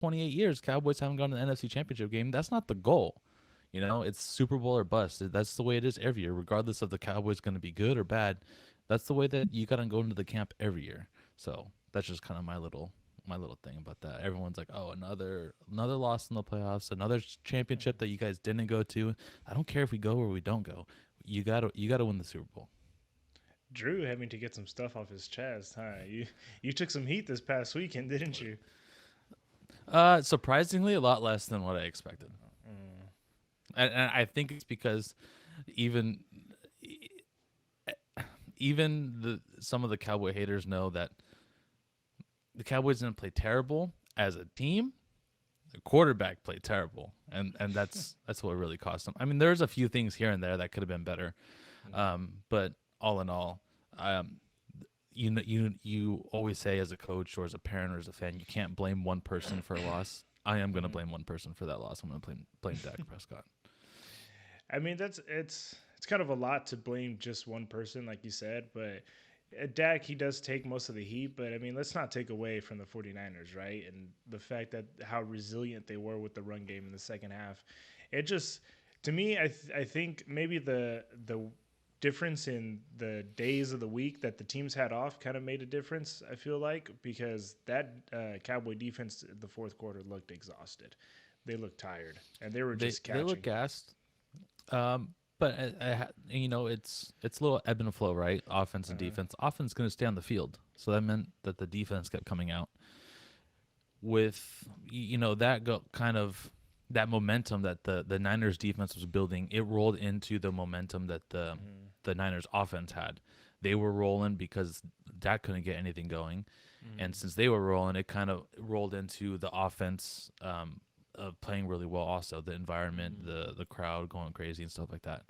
28 years, Cowboys haven't gone to the NFC Championship game. That's not the goal. It's Super Bowl or bust. That's the way it is every year, regardless of the Cowboys going to be good or bad. That's the way that you got to go into the camp every year. So that's just kind of my little thing about that. Everyone's like, oh, another loss in the playoffs, another championship that you guys didn't go to. I don't care if we go or we don't go. You gotta win the Super Bowl. Drew having to get some stuff off his chest, huh? You took some heat this past weekend, didn't you? Surprisingly, a lot less than what I expected, Mm. and I think it's because even even the some of the Cowboy haters know that the Cowboys didn't play terrible as a team. The quarterback played terrible, and that's what really cost them. I mean, there's a few things here and there that could have been better, but all in all, um, you always say as a coach or as a parent or as a fan, you can't blame one person for a loss. I am going to blame one person for that loss. I'm going to blame Dak Prescott. I mean, it's kind of a lot to blame just one person, like you said, but Dak, he does take most of the heat, but I mean, let's not take away from the 49ers, right? And the fact that how resilient they were with the run game in the second half. It just, to me, I think maybe the difference in the days of the week that the teams had off kind of made a difference, I feel like, because that Cowboy defense in the fourth quarter looked exhausted. They looked tired, and they were just They look catching. gassed, but it's a little ebb and flow, right? Offense and Uh, defense. Offense going to stay on the field, so that meant that the defense kept coming out with that kind of that momentum that the Niners defense was building. It rolled into the momentum that the Niners offense had. They were rolling because Dak couldn't get anything going, and since they were rolling, it kind of rolled into the offense playing really well. Also, the environment, the crowd going crazy and stuff like that.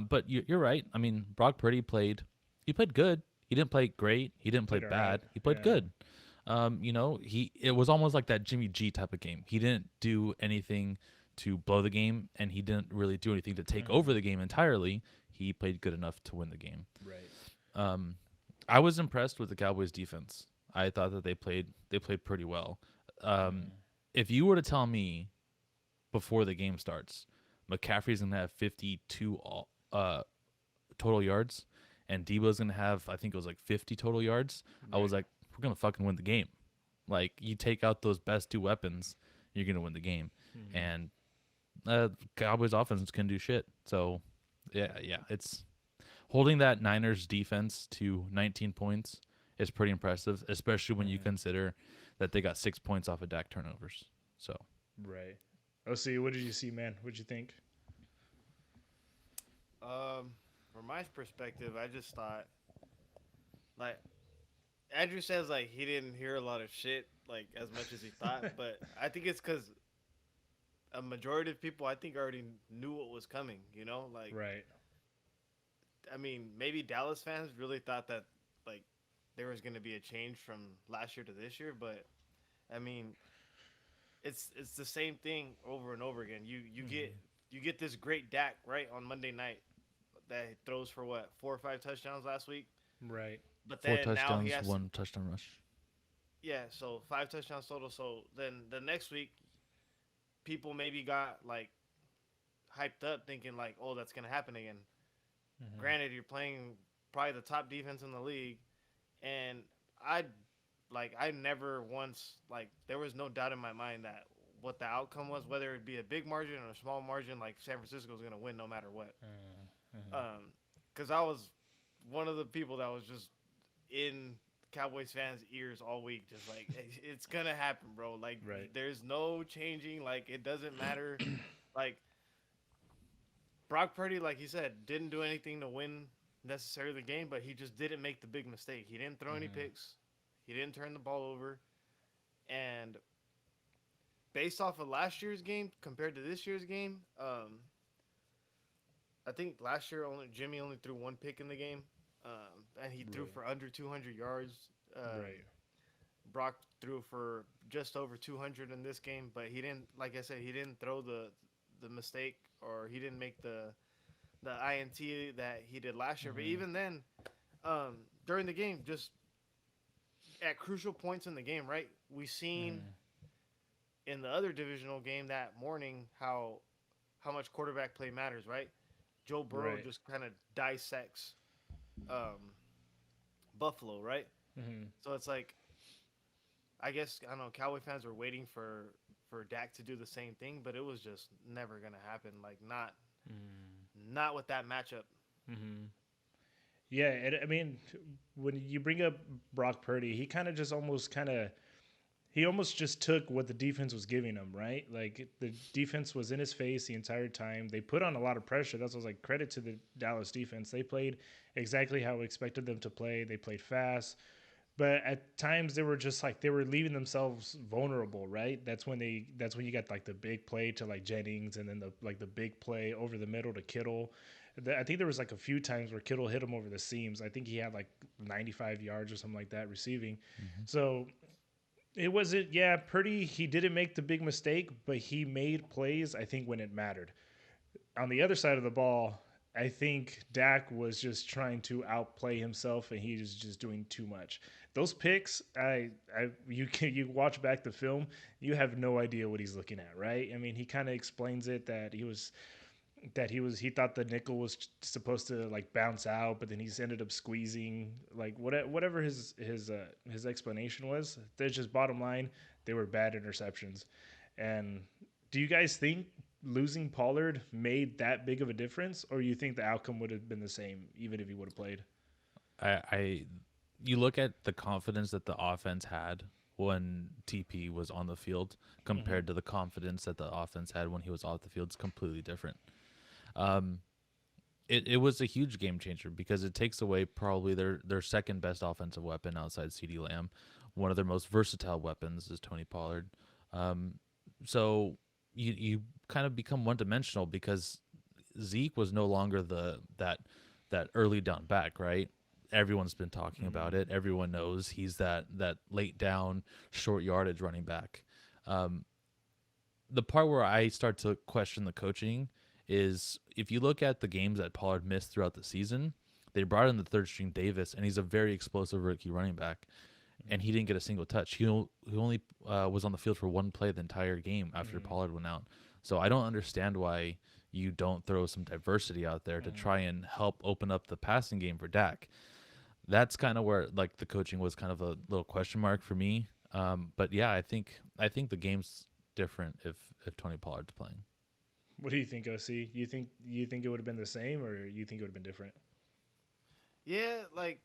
But you're right. I mean, Brock Purdy played. He played good. He didn't play great. He didn't play played all right. bad. He played Yeah. good. It was almost like that Jimmy G type of game. He didn't do anything to blow the game, and he didn't really do anything to take over the game entirely. He played good enough to win the game. Right. Um, I was impressed with the Cowboys defense. I thought that they played pretty well. Um, if you were to tell me before the game starts, McCaffrey's gonna have 52 total yards, and Debo's gonna have, I think it was like 50 total yards, I was Right. like, we're gonna fucking win the game. Like, you take out those best two weapons, you're gonna win the game. And Cowboys offense can do shit. So yeah, it's holding that Niners defense to 19 points is pretty impressive, especially when you consider that they got 6 points off of Dak turnovers. So Right. Oh, see, what did you see, man? What'd you think? From my perspective, I just thought like Andrew says like he didn't hear a lot of shit like as much as he thought, but I think it's because a majority of people I think already knew what was coming. You know, like Right. I mean maybe Dallas fans really thought that like there was going to be a change from last year to this year, but I mean it's the same thing over and over again. You get this great Dak right on Monday night that throws for what 4 or 5 touchdowns last week, Right. but four then now he touchdowns, has one touchdown rush. yeah, so 5 touchdowns total. So then the next week, people maybe got like hyped up thinking like, oh, that's gonna happen again. Granted, you're playing probably the top defense in the league, and I I never once like there was no doubt in my mind that what the outcome was, whether it be a big margin or a small margin, like San Francisco was gonna win no matter what. Because I was one of the people that was just in Cowboys fans' ears all week, just like "Hey, it's gonna happen, bro. Like Right. there's no changing. Like it doesn't matter. Like Brock Purdy, like he said, didn't do anything to win necessarily the game, but he just didn't make the big mistake. He didn't throw any picks. He didn't turn the ball over. And based off of last year's game compared to this year's game, I think last year only Jimmy only threw one pick in the game, and he threw Right. for under 200 yards. Right. Brock threw for just over 200 in this game, but he didn't. Like I said, he didn't throw the mistake or he didn't make the INT that he did last year. But even then, during the game, just at crucial points in the game, right? We seen in the other divisional game that morning how much quarterback play matters, right? Joe Burrow Right. just kind of dissects um, Buffalo, right? Hmm. So it's like I guess I don't know. Cowboy fans were waiting for Dak to do the same thing, but it was just never gonna happen. Like not with that matchup. Hmm. Yeah, I mean, when you bring up Brock Purdy, he kind of just almost kind of he almost just took what the defense was giving him, right? Like the defense was in his face the entire time. They put on a lot of pressure. That's what I was like, credit to the Dallas defense. They played exactly how we expected them to play. They played fast, but at times they were just like they were leaving themselves vulnerable, right? That's when you got like the big play to like Jennings, and then the big play over the middle to Kittle. I think there was like a few times where Kittle hit him over the seams. I think he had like 95 yards or something like that receiving. Hmm. So it wasn't, yeah, Purdy, he didn't make the big mistake, but he made plays, I think, when it mattered. On the other side of the ball, I think Dak was just trying to outplay himself, and he was just doing too much. Those picks, you watch back the film, you have no idea what he's looking at, right? I mean, he kind of explains it he thought the nickel was supposed to like bounce out, but then he's ended up squeezing like whatever his explanation was. There's just bottom line, they were bad interceptions. And do you guys think losing Pollard made that big of a difference, or you think the outcome would have been the same even if he would have played? I you look at the confidence that the offense had when TP was on the field Mm-hmm. compared to the confidence that the offense had when he was off the field. It's completely different. Um, it was a huge game changer because it takes away probably their second best offensive weapon outside CeeDee Lamb. One of their most versatile weapons is Tony Pollard. Um, so you kind of become one dimensional because Zeke was no longer that early down back, right? Everyone's been talking about Mm-hmm. it. Everyone knows he's that late down short yardage running back. Um, the part where I start to question the coaching is if you look at the games that Pollard missed throughout the season, they brought in the third string Davis, and he's a very explosive rookie running back, and he didn't get a single touch. He only was on the field for one play the entire game after Mm-hmm. Pollard went out. So I don't understand why you don't throw some diversity out there to Mm-hmm. try and help open up the passing game for Dak. That's kind of where like the coaching was kind of a little question mark for me. But yeah, I think the game's different if Tony Pollard's playing. What do you think, OC? You think it would have been the same, or you think it would have been different? Yeah, like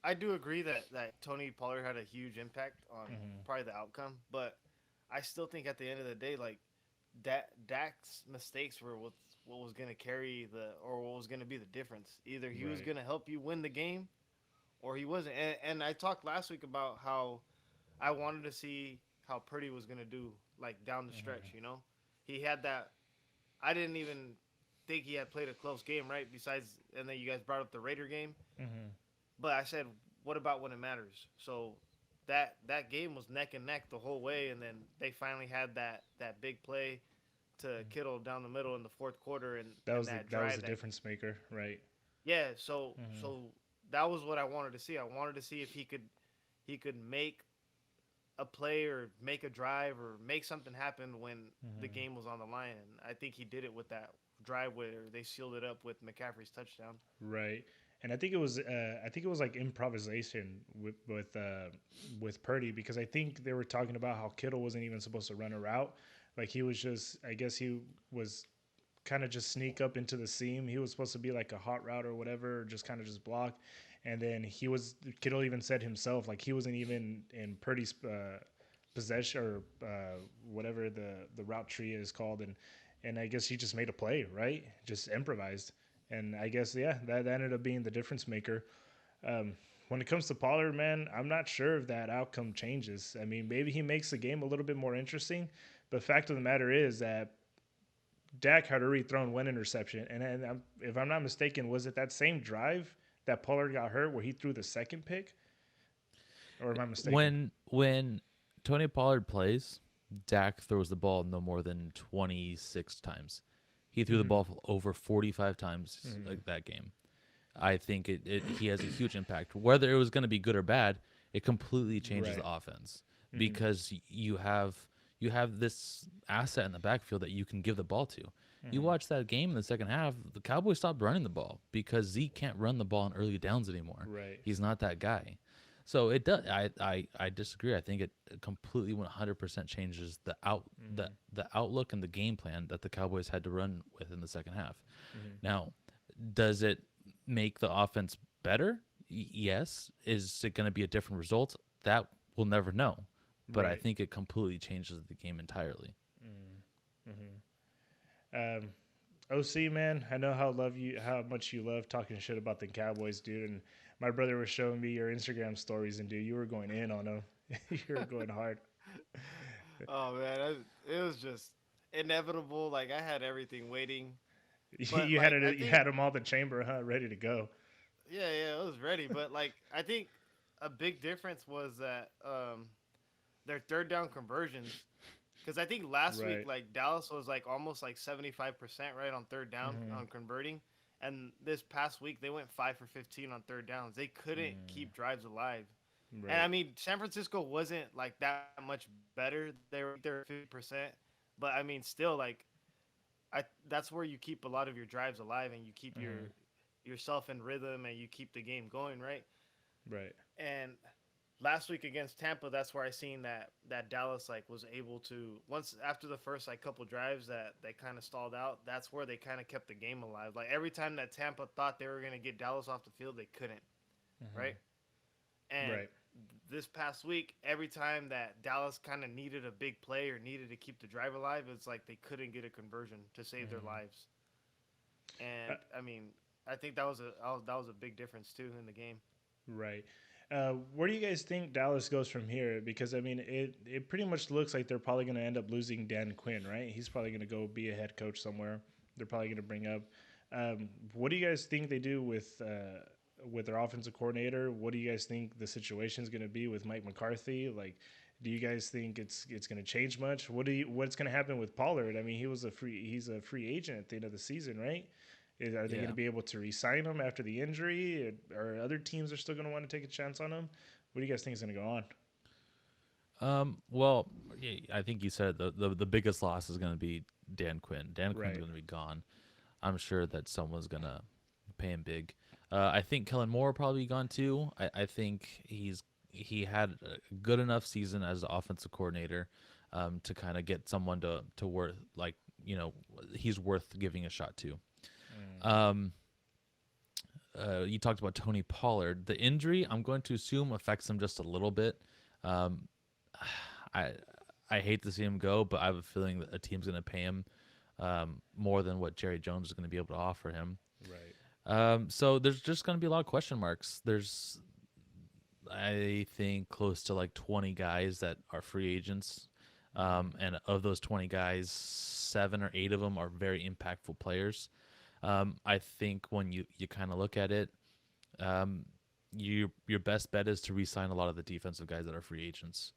I do agree that Tony Pollard had a huge impact on Mm-hmm. probably the outcome, but I still think at the end of the day, like Dak's mistakes were what was going to carry the or what was going to be the difference. Either he was Right. going to help you win the game, or he wasn't. And I talked last week about how I wanted to see how Purdy was going to do like down the stretch. Mm-hmm. You know, he had that. I didn't even think he had played a close game, right? Besides, and then you guys brought up the Raider game. Mm-hmm. But I said, what about when it matters? So that game was neck and neck the whole way, and then they finally had that big play to Kittle down the middle in the fourth quarter, and that That was drive the that difference maker, right? yeah. So Mm-hmm. so that was what I wanted to see. I wanted to see if he could make a play or make a drive or make something happen when the Mm-hmm. game was on the line, and I think he did it with that drive where they sealed it up with McCaffrey's touchdown. Right. And I think it was like improvisation with Purdy, because I think they were talking about how Kittle wasn't even supposed to run a route. Like he was just, I guess he was kind of just sneak up into the seam. He was supposed to be like a hot route or whatever, or just kind of just block. And then Kittle even said himself, like he wasn't even in Purdy's possession, or whatever the route tree is called. And I guess he just made a play, right? Just improvised. And I guess, yeah, that ended up being the difference maker. Um, when it comes to Pollard, man, I'm not sure if that outcome changes. I mean, maybe he makes the game a little bit more interesting, but fact of the matter is that Dak had already thrown one interception, and if I'm not mistaken, was it that same drive that Pollard got hurt where he threw the second pick, or am I mistaken? When Tony Pollard plays, Dak throws the ball no more than 26 times. He threw the Mm-hmm. ball over 45 times Mm-hmm. like that game. I think he has a huge impact. Whether it was going to be good or bad, it completely changes Right. the offense. Mm-hmm. because you have this asset in the backfield that you can give the ball to. You Mm-hmm. watch that game in the second half, the Cowboys stopped running the ball because Zeke can't run the ball in early downs anymore. Right. He's not that guy. So it does. I disagree. I think it completely 100% changes Mm-hmm. the outlook and the game plan that the Cowboys had to run with in the second half. Mm-hmm. Now, does it make the offense better? Yes. Is it going to be a different result? That we'll never know. But I Right. think it completely changes the game entirely. Mm-hmm. OC, man, I know how much you love talking shit about the Cowboys, dude. And my brother was showing me your Instagram stories, and dude, you were going in on them. You were going hard. Oh man, it was just inevitable. Like I had everything waiting, but You had like I it. You think had them all the chamber, huh? Ready to go. yeah, it was ready. But like I think a big difference was that their third down conversions. Because I think last week, Right. like Dallas was like almost like 75% right on third down Mm-hmm. on converting, and this past week they went 5 for 15 on third downs. They couldn't keep drives alive, and I Right. mean San Francisco wasn't like that much better. They were there 50%, but I mean still like that's where you keep a lot of your drives alive and you keep Mm-hmm. yourself in rhythm and you keep the game going, right? Right. And last week against Tampa, that's where I seen that Dallas like was able to once after the first like couple drives that they kind of stalled out. That's where they kind of kept the game alive. Like every time that Tampa thought they were gonna get Dallas off the field, they couldn't, Mm-hmm. right? And Right. this past week, every time that Dallas kind of needed a big play or needed to keep the drive alive, it's like they couldn't get a conversion to save their Mm-hmm. lives. And I mean, I think that was a big difference too in the game. Right. Where do you guys think Dallas goes from here? Because I mean, it pretty much looks like they're probably going to end up losing Dan Quinn, right? He's probably going to go be a head coach somewhere. They're probably going to bring up. What do you guys think they do with their offensive coordinator? What do you guys think the situation is going to be with Mike McCarthy? Like, do you guys think it's going to change much? What's going to happen with Pollard? I mean, he's a free agent at the end of the season, right? Are they going Yeah. to be able to re-sign him after the injury? Or other teams are still going to want to take a chance on him? What do you guys think is going to go on? Well, I think you said the biggest loss is going to be Dan Quinn. Dan Quinn's Right. going to be gone. I'm sure that someone's going to pay him big. I think Kellen Moore will probably be gone too. I think he had a good enough season as the offensive coordinator to kind of get someone to worth like he's worth giving a shot to. Mm. Um, you talked about Tony Pollard. The injury, I'm going to assume, affects him just a little bit. Um, I I hate to see him go, but I have a feeling that a team's going to pay him more than what Jerry Jones is going to be able to offer him. Right. So there's just going to be a lot of question marks. There's, I think, close to like 20 guys that are free agents. And of those 20 guys, 7 or 8 of them are very impactful players. I think when you kind of look at it, um, your best bet is to re-sign a lot of the defensive guys that are free agents.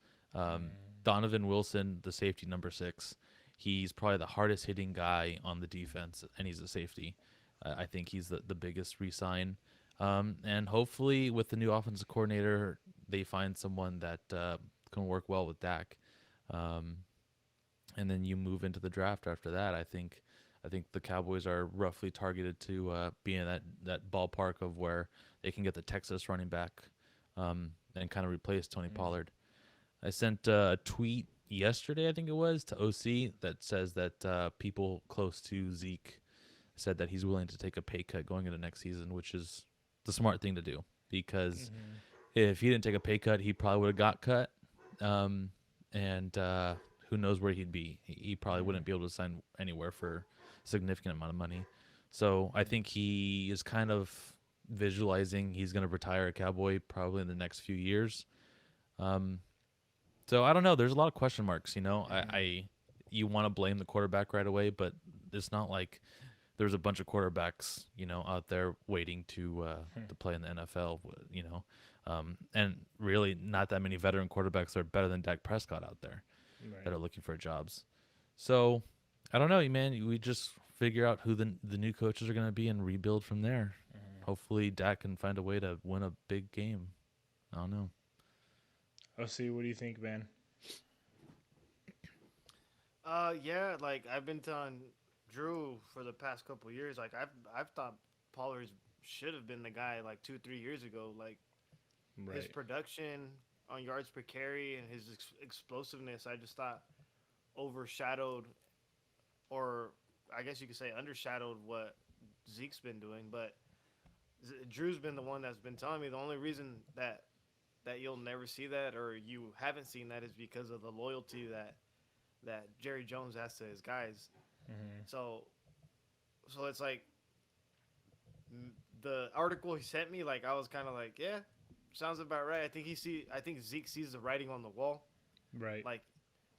Donovan Wilson, the safety number 6, he's probably the hardest hitting guy on the defense, and he's a safety. I think he's the biggest re-sign. And hopefully, with the new offensive coordinator, they find someone that can work well with Dak. And then you move into the draft after that. I think the Cowboys are roughly targeted to be in that ballpark of where they can get the Texas running back and kind of replace Tony Pollard. I sent a tweet yesterday, I think it was, to OC that says that people close to Zeke said that he's willing to take a pay cut going into next season, which is the smart thing to do because if he didn't take a pay cut, he probably would have got cut. And who knows where he'd be. He probably wouldn't be able to sign anywhere for a significant amount of money. So I think he is kind of visualizing he's going to retire a Cowboy probably in the next few years. So I don't know. There's a lot of question marks. You want to blame the quarterback right away, but it's not like there's a bunch of quarterbacks out there waiting to play in the NFL. And really not that many veteran quarterbacks that are better than Dak Prescott out there that Right. are looking for jobs. So I don't know, man. We just figure out who the new coaches are going to be and rebuild from there. Hopefully, Dak can find a way to win a big game. I don't know. OC, what do you think, man? Yeah, like I've been telling Drew for the past couple years, like I've thought Pollard should have been the guy like 2 3 years ago. Like his Right. production on yards per carry and his explosiveness, I just thought overshadowed, or I guess you could say undershadowed what Zeke's been doing. But Drew's been the one that's been telling me the only reason that you'll never see that or you haven't seen that is because of the loyalty that Jerry Jones has to his guys. Hmm. So it's like the article he sent me, like I was kind of like, yeah, sounds about right. I think Zeke sees the writing on the wall, Right. like,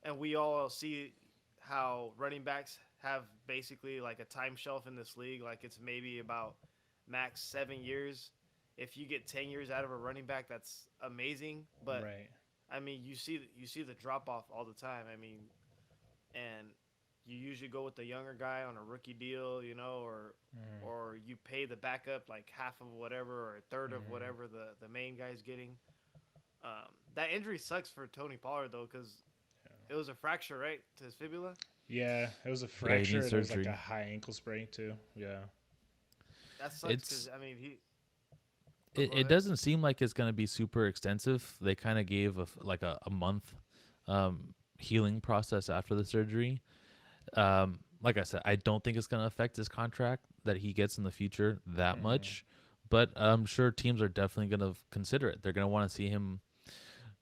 and we all see how running backs have basically like a time shelf in this league. Like it's maybe about max 7 years. If you get 10 years out of a running back, that's amazing. But Right. I mean, you see the drop off all the time. I mean, and you usually go with the younger guy on a rookie deal, you know, Hmm. or you pay the backup like half of whatever or a third of Hmm. whatever the main guy's getting. That injury sucks for Tony Pollard though, because it was a fracture, right, to his fibula. Yeah, it was a Yeah, he fracture needs and it was like a surgery. high ankle sprain too. Yeah. That sucks because It's I mean he. Oh, it, go it ahead. doesn't seem like it's going to be super extensive. They kind of gave like a month healing process after the surgery. Like I said, I don't think it's going to affect his contract that he gets in the future that Hmm. much, but I'm sure teams are definitely going to consider it. They're going to want to see him,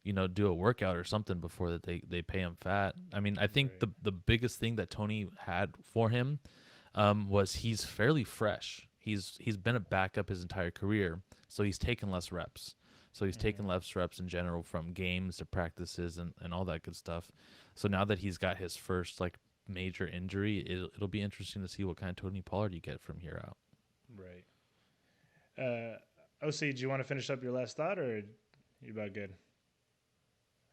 do a workout or something before that they pay him fat. I mean, I think Right. the biggest thing that Tony had for him was he's fairly fresh. He's been a backup his entire career, so he's taken less reps. So he's taken Hmm. less reps in general from games to practices and all that good stuff. So now that he's got his first like major injury, it'll be interesting to see what kind of Tony Pollard you get from here out. Right. OC, do you want to finish up your last thought, or you about good?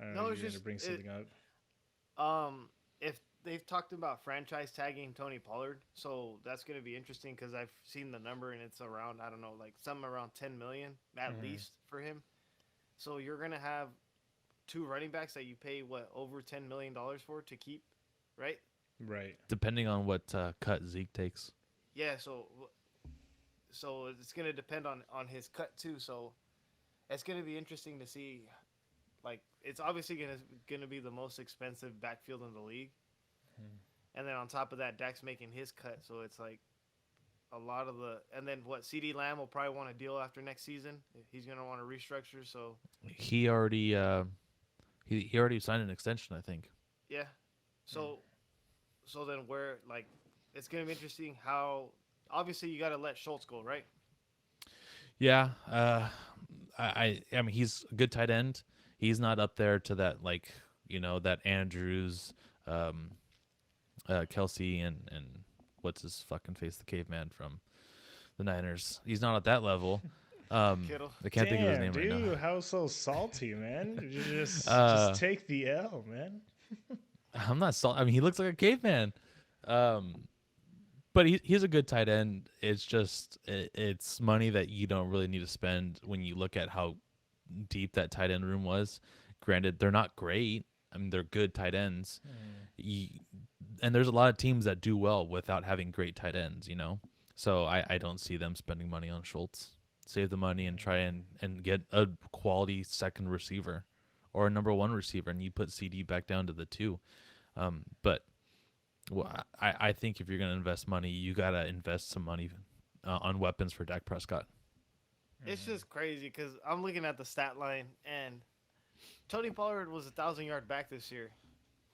I don't know. No, it's You're gonna just bring it. something up. If they've talked about franchise tagging Tony Pollard, so that's going to be interesting because I've seen the number and it's around, I don't know, like something around 10 million at Hmm. least for him. So you're going to have two running backs that you pay what over $10 million for to keep, right? Right. Depending on what cut Zeke takes. Yeah. So it's going to depend on his cut too. So it's going to be interesting to see. Like it's obviously going to be the most expensive backfield in the league, and then on top of that, Dak's making his cut. So it's like a lot of the and then what CD Lamb will probably want a deal after next season. He's gonna want to restructure. So He already he already signed an extension, I think. yeah, so then where like it's gonna be interesting how obviously you got to let Schultz go, right? Yeah, I mean he's a good tight end. He's not up there to that like that Andrews, um, Kelsey and what's his fucking face, the caveman from the Niners. He's not at that level. Kittle. I can't think of his Damn, name right now. dude, how so salty, man? You just Uh, take the L, man. I'm not salt. I mean, he looks like a caveman. Um, but he's a good tight end. It's just it's money that you don't really need to spend when you look at how deep that tight end room was. Granted, they're not great. I mean, they're good tight ends. You, and there's a lot of teams that do well without having great tight ends. So I don't see them spending money on Schultz. Save the money and try and get a quality second receiver or a number one receiver, and you put CD back down to the two. But well, I think if you're going to invest money, you got to invest some money on weapons for Dak Prescott. It's just crazy because I'm looking at the stat line and Tony Pollard was 1,000 yard back this year,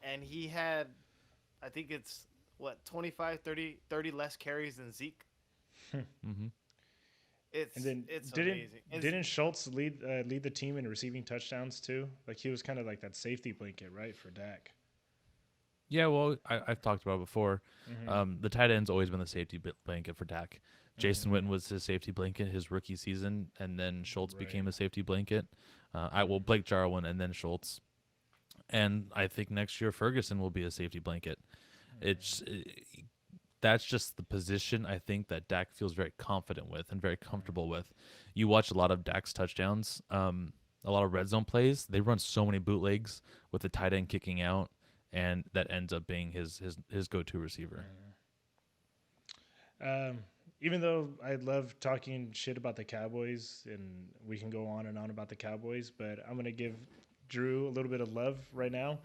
and he had I think it's what 25, 30 less carries than Zeke. Hmm. And then It's didn't amazing. And didn't Schultz lead the team in receiving touchdowns too? Like he was kind of like that safety blanket, right, for Dak. Yeah, well, I've talked about it before. Hmm. The tight end's always been the safety blanket for Dak. Jason Hmm. Witten was his safety blanket his rookie season, and then Schultz Right. became a safety blanket. Blake Jarwin and then Schultz, and I think next year Ferguson will be a safety blanket. It's that's just the position I think that Dak feels very confident with and very comfortable with. You watch a lot of Dak's touchdowns, a lot of red zone plays. They run so many bootlegs with the tight end kicking out, and that ends up being his go-to receiver. Um, even though I love talking shit about the Cowboys, and we can go on and on about the Cowboys, but I'm gonna give Drew a little bit of love right now,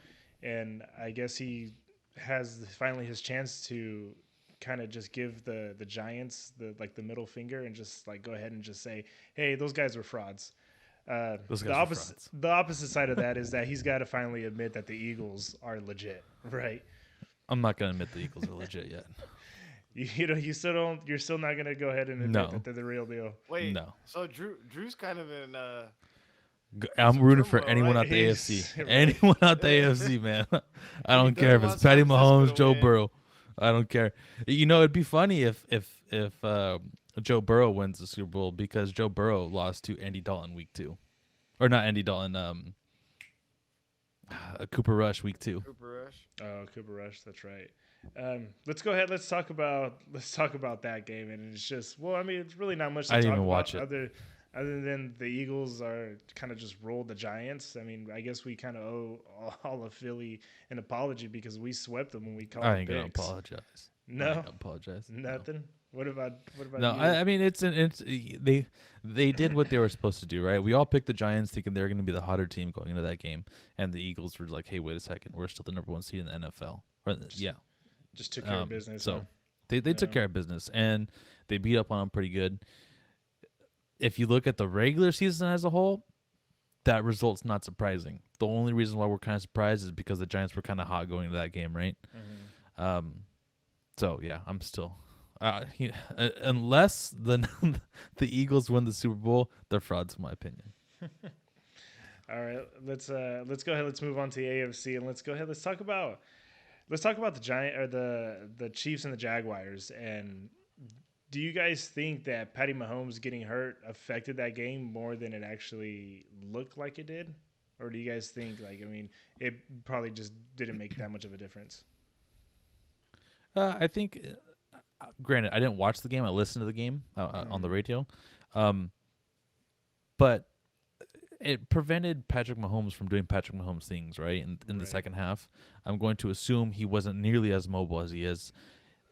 and I guess he has finally his chance to kind of just give the Giants the middle finger and just like go ahead and just say, hey, those guys were frauds. Those The guys are opposite frauds. the opposite side of that is that he's got to finally admit that the Eagles are legit, right? I'm not gonna admit the Eagles are legit yet. You know, you still don't. You're still not gonna go ahead and admit No, that they're the real deal, Wait, no. so Drew's kind of in I'm some rooting for turmoil, anyone right? out the AFC. He's right. Anyone out the AFC, man. I He don't doesn't care if it's want San Patty Francisco Mahomes, to Joe win. Burrow. I don't care. You know, it'd be funny if Joe Burrow wins the Super Bowl because Joe Burrow lost to Andy Dalton week 2, or not Andy Dalton, Cooper Rush week 2. Cooper Rush. Oh, Cooper Rush. That's right. Let's go ahead. Let's talk about that game, and it's just well, I mean, it's really not much to I didn't talk even about watch it. other than the Eagles are kind of just rolled the Giants. I mean, I guess we kind of owe all of Philly an apology because we swept them when we called I them ain't gonna picks. apologize. I No, ain't gonna apologize. No. nothing. What about No, you? I mean they did what they were supposed to do, right? We all picked the Giants thinking they were going to be the hotter team going into that game, and the Eagles were like, "Hey, wait a second, we're still the number 1 seed in the NFL." Yeah, Just took care of business. Huh? so they took Yeah. care of business and they beat up on them pretty good. If you look at the regular season as a whole, that result's not surprising. The only reason why we're kind of surprised is because the Giants were kind of hot going into that game, right? So yeah, I'm still. Unless the the Eagles win the Super Bowl, they're frauds in my opinion. All right, let's go ahead. Let's move on to the AFC and let's go ahead. Let's talk about the Giant or the Chiefs and the Jaguars. And do you guys think that Patty Mahomes getting hurt affected that game more than it actually looked like it did, or do you guys think like I mean it probably just didn't make that much of a difference? I think, granted, I didn't watch the game. I listened to the game on the radio, um, but it prevented Patrick Mahomes from doing Patrick Mahomes things, right? In the Right. second half, I'm going to assume he wasn't nearly as mobile as he is.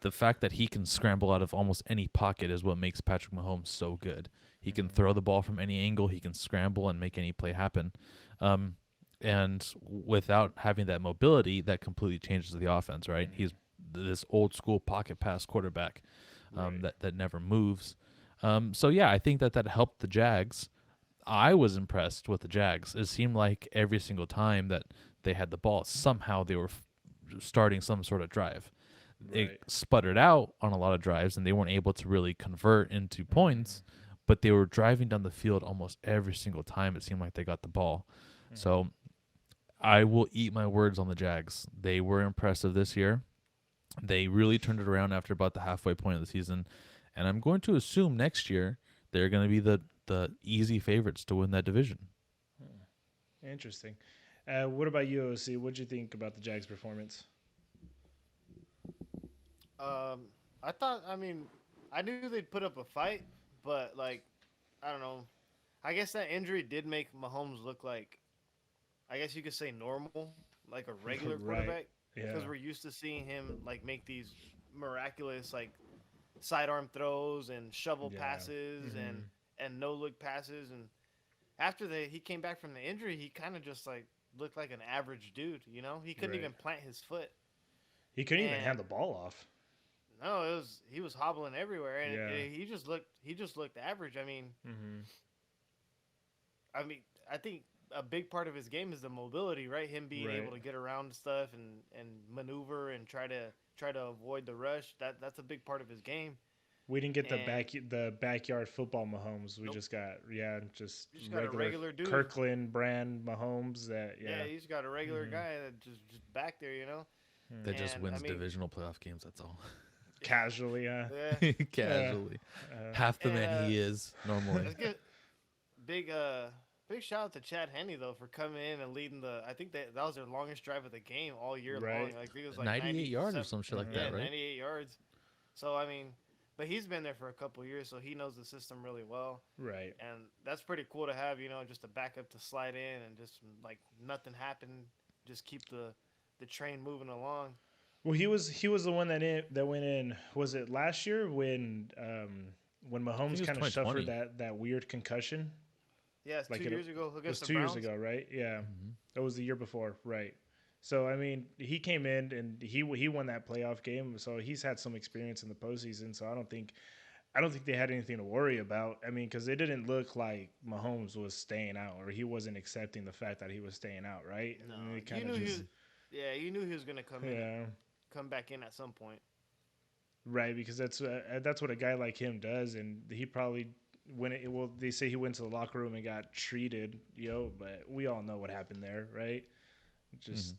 The fact that he can scramble out of almost any pocket is what makes Patrick Mahomes so good. He can throw the ball from any angle. He can scramble and make any play happen. And without having that mobility, that completely changes the offense, right? He's this old school pocket pass quarterback Right. that never moves. So yeah, I think that helped the Jags. I was impressed with the Jags. It seemed like every single time that they had the ball, somehow they were starting some sort of drive. Right. It sputtered out on a lot of drives, and they weren't able to really convert into points. But they were driving down the field almost every single time. It seemed like they got the ball. So I will eat my words on the Jags. They were impressive this year. They really turned it around after about the halfway point of the season, and I'm going to assume next year they're going to be the easy favorites to win that division. Interesting. What about you, OC? What did you think about the Jags' performance? I thought. I mean, I knew they'd put up a fight, but like, I don't know. I guess that injury did make Mahomes look like, I guess you could say normal, like a regular Right. quarterback, Yeah. because we're used to seeing him like make these miraculous like sidearm throws and shovel Yeah. passes and no look passes. And after he came back from the injury, he kind of just like looked like an average dude. You know, he couldn't Right. even plant his foot. He couldn't even And hand the ball off. no, he was hobbling everywhere, and Yeah. he just looked average. Mm-hmm. I think a big part of his game is the mobility, right? Him being Right. able to get around stuff and maneuver and try to avoid the rush. That's a big part of his game. We didn't get And the backyard football Mahomes. We nope, just got just you just got a regular regular dude. Kirkland brand Mahomes. That Yeah, he's got a regular Mhm. guy that just back there, you know. That just And, wins I mean- divisional playoff games. That's all. casually. Yeah, Casually, Uh, half the and, man he is normally. let's get big big shout out to Chad Henne though for coming in and leading the. I think that was their longest drive of the game all year long. Right. Like it was like 98 yards or 97 some shit like Yeah, that, right? 98 yards. So I mean, but he's been there for a couple years, so he knows the system really well, right. and that's pretty cool to have. You know, just a backup to slide in and just like nothing happened, just keep the the train moving along. Well, he was the one that went in. Was it last year when I think Mahomes it was kind of suffered 2020. that weird concussion? Yeah, it's two Like it years ago against was the 2 years Browns. ago, right? Yeah, Hmm. that was the year before, right? So I mean, he came in and he won that playoff game. So he's had some experience in the postseason. So I don't think they had anything to worry about. I mean, because it didn't look like Mahomes was staying out or he wasn't accepting the fact that he was staying out, right? No, And they you kind of knew he was. just, Hmm. Yeah, you knew he was gonna yeah, come back in at some point. right, because that's what a guy like him does, and he probably well, they say he went to the locker room and got treated, but we all know what happened there, right? Hmm. Just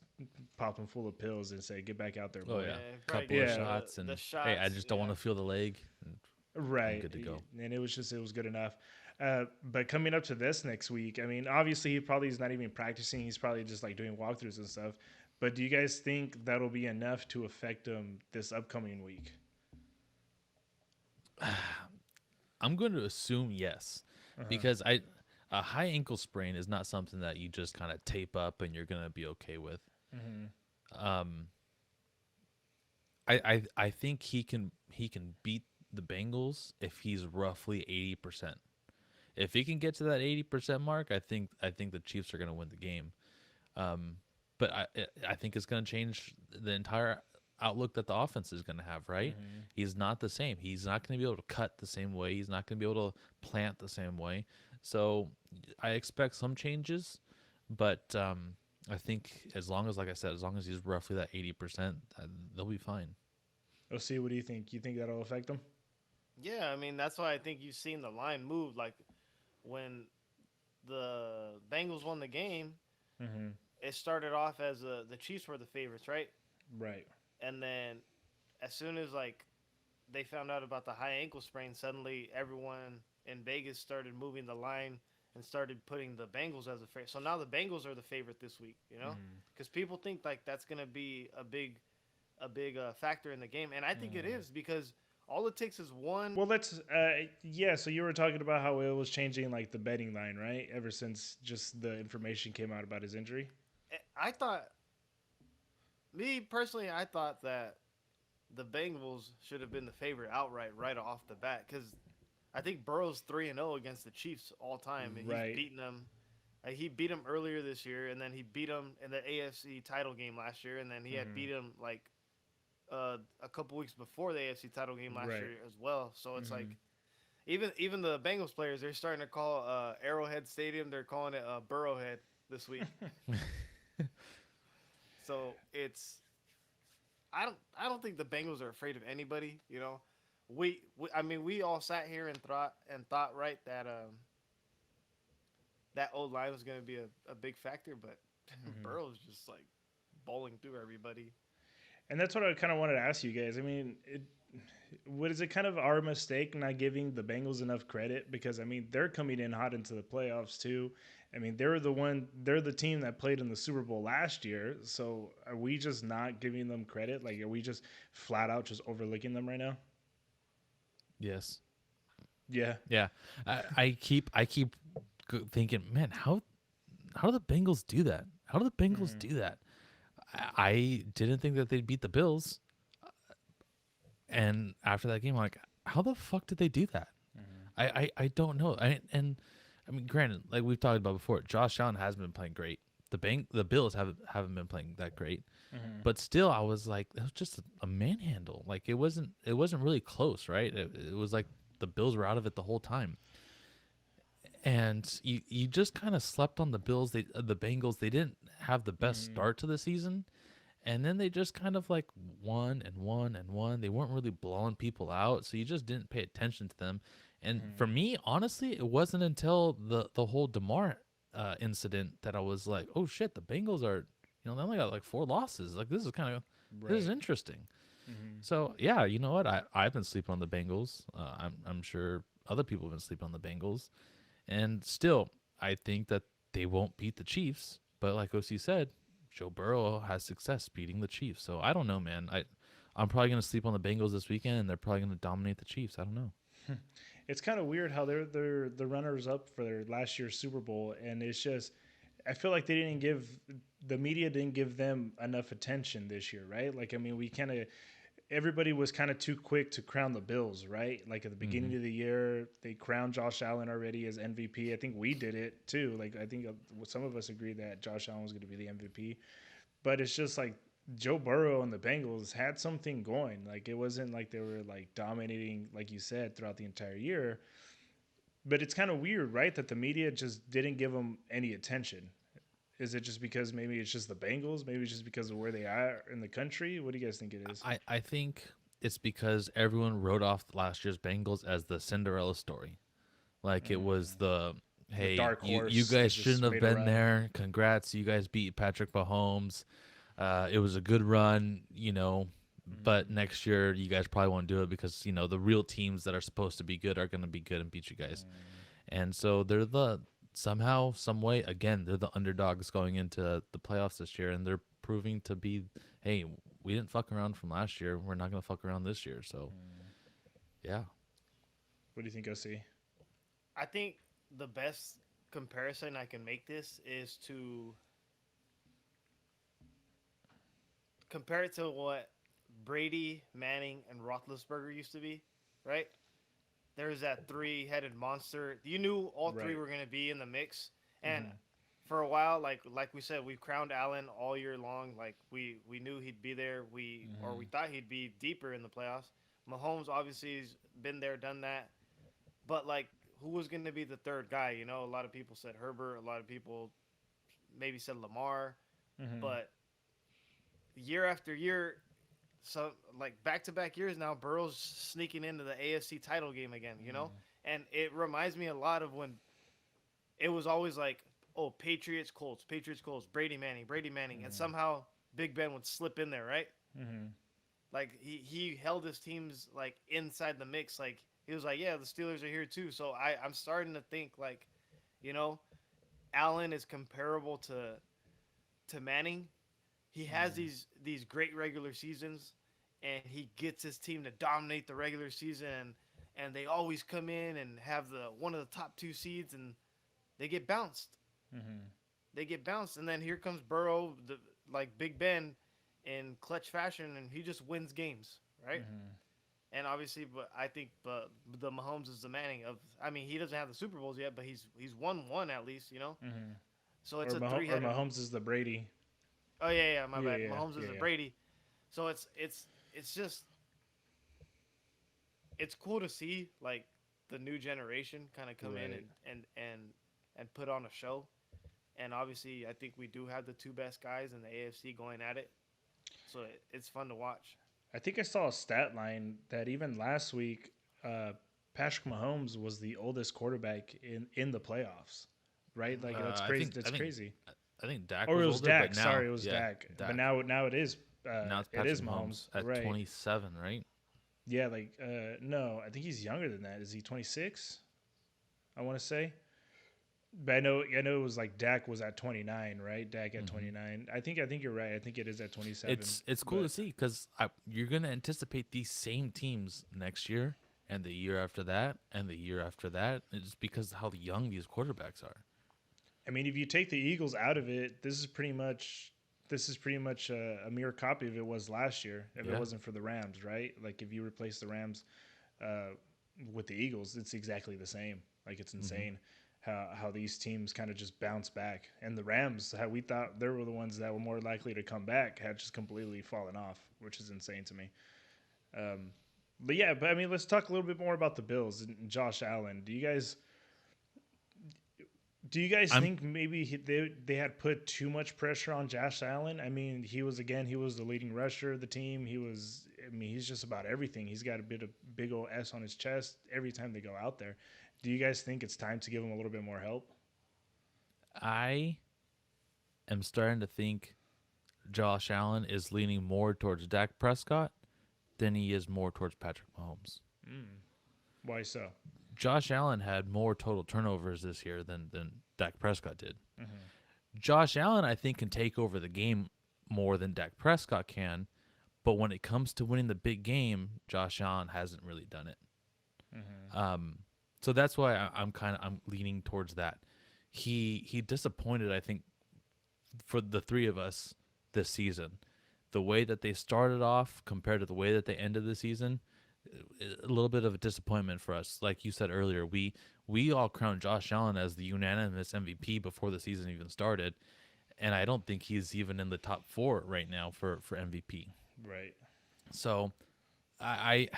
pop him full of pills and say, "Get back out there, Oh boy." yeah, Yeah, probably couple gave of him Yeah, shots, the and hey, I shots. just don't want Yeah, to feel the leg, and I'm right. good to go. And it was good enough. But coming up to this next week, I mean, obviously he probably is not even practicing. He's probably just like doing walkthroughs and stuff. But do you guys think that'll be enough to affect him this upcoming week? I'm going to assume yes, Uh huh. because a high ankle sprain is not something that you just kind of tape up and you're going to be okay with. Hmm. Um, I think he can beat the Bengals if he's roughly 80%. If he can get to that 80% mark, I think the Chiefs are going to win the game. Um, but I think it's going to change the entire outlook that the offense is going to have. Right? Hmm. He's not the same. He's not going to be able to cut the same way. He's not going to be able to plant the same way. So I expect some changes, but I think as long as, like I said, as long as he's roughly that 80%, they'll be fine. Let's see. What do you think? You think that'll affect him? yeah. I mean, that's why I think you've seen the line move. Like when the Bengals won the game, Hmm. it started off as the Chiefs were the favorites, right? Right. And then as soon as like they found out about the high ankle sprain, suddenly everyone in Vegas started moving the line and started putting the Bengals as a favorite. So now the Bengals are the favorite this week, Hmm. because people think like that's gonna be a big factor in the game, and I think it Hmm. is because all it takes is one. Well, let's. Yeah. So you were talking about how it was changing like the betting line, right? Ever since just the information came out about his injury. I thought, me personally, I thought that the Bengals should have been the favorite outright right off the bat because I think Burrow's 3-0 against the Chiefs all time, and he's Right. beaten them. He beat him earlier this year, and then he beat him in the AFC title game last year, and then he had Hmm. beat him like a couple weeks before the AFC title game last Right. year as well. So it's Hmm. like even the Bengals players, they're starting to call Arrowhead Stadium, they're calling it Burrowhead this week. So it's I don't think the Bengals are afraid of anybody. I mean we all sat here and thought right that old line was going to be a big factor, but Hmm. Burrow's just like bowling through everybody. And that's what I kind of wanted to ask you guys. I mean, what is it kind of our mistake not giving the Bengals enough credit? Because I mean, they're coming in hot into the playoffs too. I mean, they're the team that played in the Super Bowl last year. So are we just not giving them credit? Like, are we just flat out just overlooking them right now? Yes. Yeah. Yeah. I keep thinking, man, how do the Bengals do that? How do the Bengals Hmm. do that? I didn't think that they'd beat the Bills, and after that game, I'm like, how the fuck did they do that? Hmm. I don't know. I mean, granted, like we've talked about before, Josh Allen hasn't been playing great. The Bills haven't been playing that great, Hmm. but still, I was like, it was just a manhandle. Like it wasn't really close, right? It was like the Bills were out of it the whole time, and you just kind of slept on the Bills. The Bengals, they didn't have the best Hmm. start to the season, and then they just kind of like won and won and won. They weren't really blowing people out, so you just didn't pay attention to them. And for Hmm. me, honestly, it wasn't until the whole Demar incident that I was like, oh shit, the Bengals are, they only got like 4 losses. Like this is Right. interesting. Hmm. So yeah, you know what? I've been sleeping on the Bengals. I'm sure other people have been sleeping on the Bengals, and still, I think that they won't beat the Chiefs. But like OC said, Joe Burrow has success beating the Chiefs. So I don't know, man. I'm probably gonna sleep on the Bengals this weekend, and they're probably gonna dominate the Chiefs. I don't know. It's kind of weird how they're the runners up for their last year's Super Bowl, and it's just I feel like the media didn't give them enough attention this year, right? Like, I mean, we kind of everybody was kind of too quick to crown the Bills, right? Like at the Mm-hmm. beginning of the year, they crowned Josh Allen already as MVP. I think we did it too. Like I think some of us agreed that Josh Allen was going to be the MVP, but it's just like Joe Burrow and the Bengals had something going. Like it wasn't like they were like dominating, like you said, throughout the entire year. But it's kind of weird, right? That the media just didn't give them any attention. Is it just because maybe it's just the Bengals? Maybe it's just because of where they are in the country? What do you guys think it is? I think it's because everyone wrote off last year's Bengals as the Cinderella story. Like it was the The hey, dark you horse that guys just shouldn't have made a been run. there. Congrats, you guys beat Patrick Mahomes. It was a good run, but next year you guys probably won't do it because the real teams that are supposed to be good are going to be good and beat you guys. And so they're somehow, some way, again, they're the underdogs going into the playoffs this year, and they're proving to be, hey, we didn't fuck around from last year. We're not going to fuck around this year. So, yeah. What do you think, OC? I think the best comparison I can make this is to compare it to what Brady, Manning, and Roethlisberger used to be, right? There's that three-headed monster. You knew all three Right. were going to be in the mix, and for a while, like we said, we crowned Allen all year long. Like we knew he'd be there. We thought he'd be deeper in the playoffs. Mahomes obviously has been there, done that. But like, who was going to be the third guy? A lot of people said Herbert. A lot of people maybe said Lamar. But year after year, so like back-to-back years now, Burrow's sneaking into the AFC title game again. And it reminds me a lot of when it was always like, oh, Patriots, Colts, Brady Manning, and somehow Big Ben would slip in there, right? Like he held his teams like inside the mix. Like he was like, yeah, the Steelers are here too. So I'm starting to think like, you know, Allen is comparable to Manning. He has these great regular seasons, and he gets his team to dominate the regular season, and they always come in and have the one of the top two seeds, and they get bounced. They get bounced, and then here comes Burrow, like Big Ben, in clutch fashion, and he just wins games, right? And obviously, but I think the Mahomes is the Manning of. I mean, he doesn't have the Super Bowls yet, but he's won one at least. So it's a three Or headed. Mahomes is the Brady. Oh yeah, my Yeah, bad. yeah, Mahomes is yeah, a yeah. Brady. So it's just it's cool to see like the new generation kind of come in Right. and put on a show. And obviously, I think we do have the two best guys in the AFC going at it. So it's fun to watch. I think I saw a stat line that even last week, uh, Patrick Mahomes was the oldest quarterback in the playoffs. Right? Like that's I crazy. think That's I think crazy. I think Dak Or was it was older, but Dak. now, Sorry, it was yeah, Dak. But Dak. now it is Now it's it Patrick is Mahomes Mahomes. at Right. 27, right? Yeah. Like no, I think he's younger than that. Is he 26? I want to say. But I know it was like Dak was at 29, right? Dak at hmm 29. I think you're right. I think it is at 27. It's cool to But see because you're gonna anticipate these same teams next year and the year after that and the year after that. It's because of how young these quarterbacks are. I mean, if you take the Eagles out of it, this is pretty much a mere copy of it was last year. If it Yeah. wasn't for the Rams, right? Like if you replace the Rams uh, with the Eagles, it's exactly the same. Like it's hmm insane how these teams kind of just bounce back. And the Rams, how we thought they were the ones that were more likely to come back, had just completely fallen off, which is insane to me. But yeah, but I mean, let's talk a little bit more about the Bills and Josh Allen. Do you guys I'm think maybe they had put too much pressure on Josh Allen? I mean, he was the leading rusher of the team. He's just about everything. He's got a big old S on his chest every time they go out there. Do you guys think it's time to give him a little bit more help? I am starting to think Josh Allen is leaning more towards Dak Prescott than he is more towards Patrick Mahomes. Why so? Josh Allen had more total turnovers this year than Dak Prescott did. Josh Allen, I think, can take over the game more than Dak Prescott can, but when it comes to winning the big game, Josh Allen hasn't really done it. So that's why I'm leaning towards that. He disappointed, I think, for the three of us this season. The way that they started off compared to the way that they ended the season, a little bit of a disappointment for us. Like you said earlier, we all crowned Josh Allen as the unanimous MVP before the season even started, and I don't think he's even in the top 4 right now for MVP. Right. So I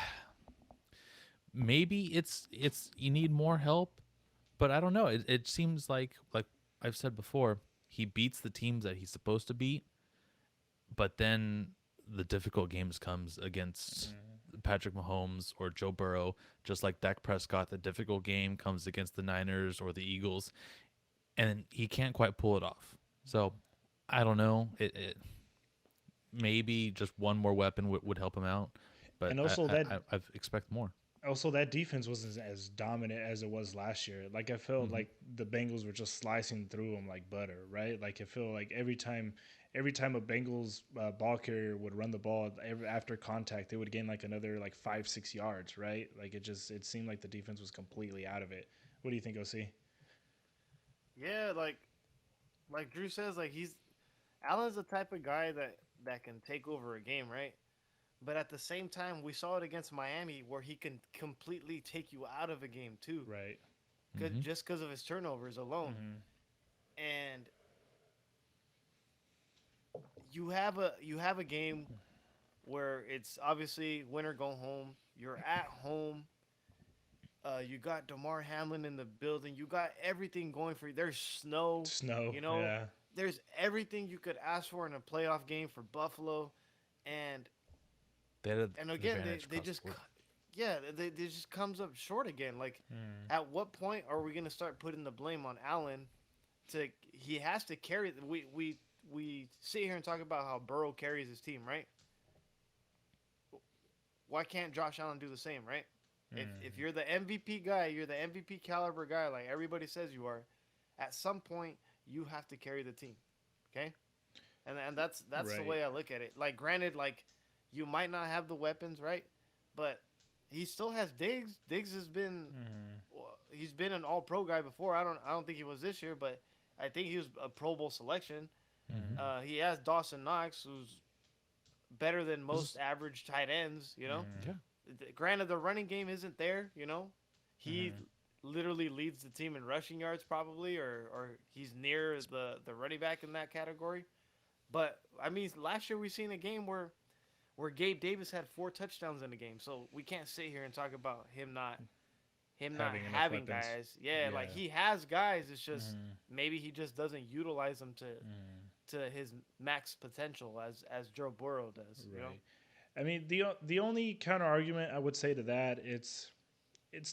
maybe it's you need more help, but I don't know. It seems like I've said before, he beats the teams that he's supposed to beat, but then the difficult games comes against Patrick Mahomes or Joe Burrow, just like Dak Prescott. The difficult game comes against the Niners or the Eagles, and he can't quite pull it off. So I don't know. It maybe just one more weapon would help him out, but And also I expect more. that defense wasn't as dominant as it was last year. Like I felt Mm-hmm. like the Bengals were just slicing through them like butter, right? Like I feel like every time a Bengals ball carrier would run the ball after contact, they would gain like another like 5-6 yards, right? Like it seemed like the defense was completely out of it. What do you think, OC? Yeah, like Drew says, like he's Allen's the type of guy that can take over a game, right? But at the same time, we saw it against Miami where he can completely take you out of a game too, Right. Mm-hmm. just because of his turnovers alone. Mm-hmm. And you have a game where it's obviously win or go home. You're at home. You got Damar Hamlin in the building. You got everything going for you. There's snow. Snow. You know, Yeah. there's everything you could ask for in a playoff game for Buffalo, and They had an and again advantage they across the just board. yeah they just comes up short again. Like, Mm. at what point are we gonna start putting the blame on Allen? To he has to carry. We sit here and talk about how Burrow carries his team, right? Why can't Josh Allen do the same, right? If Mm. you're the MVP guy, you're the MVP caliber guy, like everybody says you are. At some point, you have to carry the team, okay? And that's the Right. way I look at it. Like, granted, like you might not have the weapons, right? But he still has Diggs. Diggs has been Mm. he's been an All Pro guy before. I don't think he was this year, but I think he was a Pro Bowl selection. Mm-hmm. Mm. He has Dawson Knox, who's better than This most average tight ends. You know, Mm. yeah. Granted, the running game isn't there. You know, he Mm. literally leads the team in rushing yards, probably, or he's near the running back in that category. But I mean, last year we seen a game where Gabe Davis had 4 touchdowns in the game, so we can't sit here and talk about him not Having enough having weapons. guys. Yeah, like Yeah. he has guys. It's just Mm. maybe he just doesn't utilize them Mm. to his max potential as Joe Burrow does. You know. Right. I mean, the only counter argument I would say to that, it's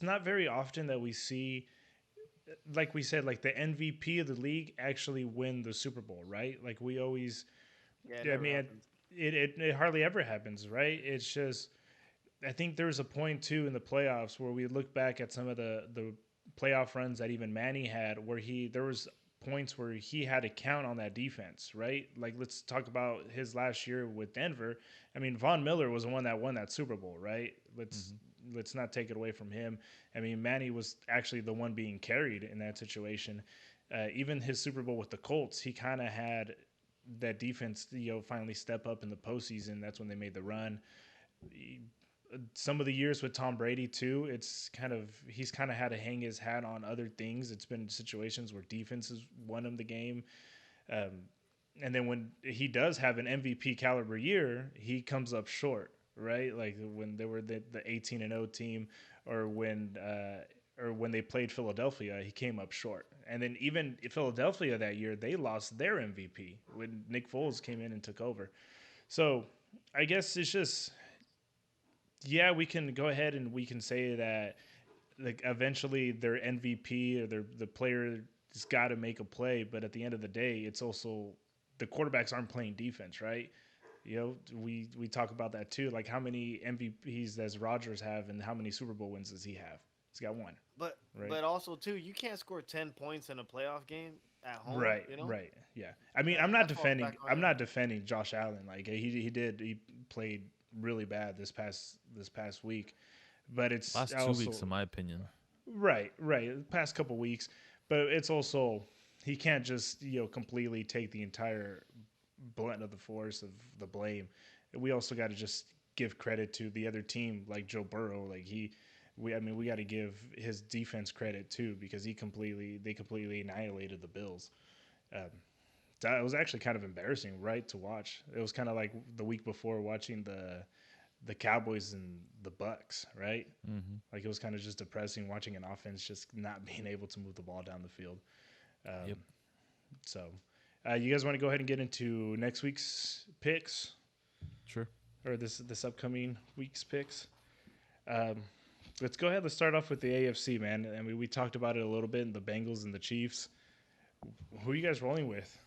not very often that we see, like we said, like the MVP of the league actually win the Super Bowl, right? Like we always, Yeah, it I never mean, happens. it hardly ever happens, right? It's just, I think there was a point too in the playoffs where we look back at some of the playoff runs that even Manny had, where there was points where he had to count on that defense, right? Like let's talk about his last year with Denver. I mean, Von Miller was the one that won that Super Bowl, right? Let's Mm-hmm. let's not take it away from him. I mean, Manny was actually the one being carried in that situation. Even his Super Bowl with the Colts, he kind of had that defense, finally step up in the postseason. That's when they made the run. Some of the years with Tom Brady too, he's kind of had to hang his hat on other things. It's been situations where defenses won him the game, um, and then when he does have an MVP caliber year, he comes up short, right? Like when they were the 18-0 team, or when they played Philadelphia, he came up short. And then even Philadelphia that year, they lost their MVP when Nick Foles came in and took over. So I guess it's just, yeah, we can go ahead and we can say that like eventually their MVP or the player has got to make a play, but at the end of the day, it's also the quarterbacks aren't playing defense, right? We talk about that too. Like how many MVPs does Rodgers have, and how many Super Bowl wins does he have? He's got one, But right? but also too, you can't score 10 points in a playoff game at home. Right, You know right, yeah. I mean, that falls back on I'm him. not defending Josh Allen. Like he played really bad this past week, but it's Last 2 weeks, also in my opinion. right, the past couple weeks, but it's also he can't just completely take the entire blunt of the force of the blame. We also got to just give credit to the other team, like Joe Burrow. Like we got to give his defense credit too because they completely annihilated the Bills. Um, that was actually kind of embarrassing, right, to watch. It was kind of like the week before watching the Cowboys and the Bucks, right? Mm-hmm. Like it was kind of just depressing watching an offense just not being able to move the ball down the field. Yep. Um, so, you guys want to go ahead and get into next week's picks Sure. or this upcoming week's picks? Um, let's go ahead. Let's start off with the AFC, man. I mean, we talked about it a little bit in the Bengals and the Chiefs. Who are you guys rolling with?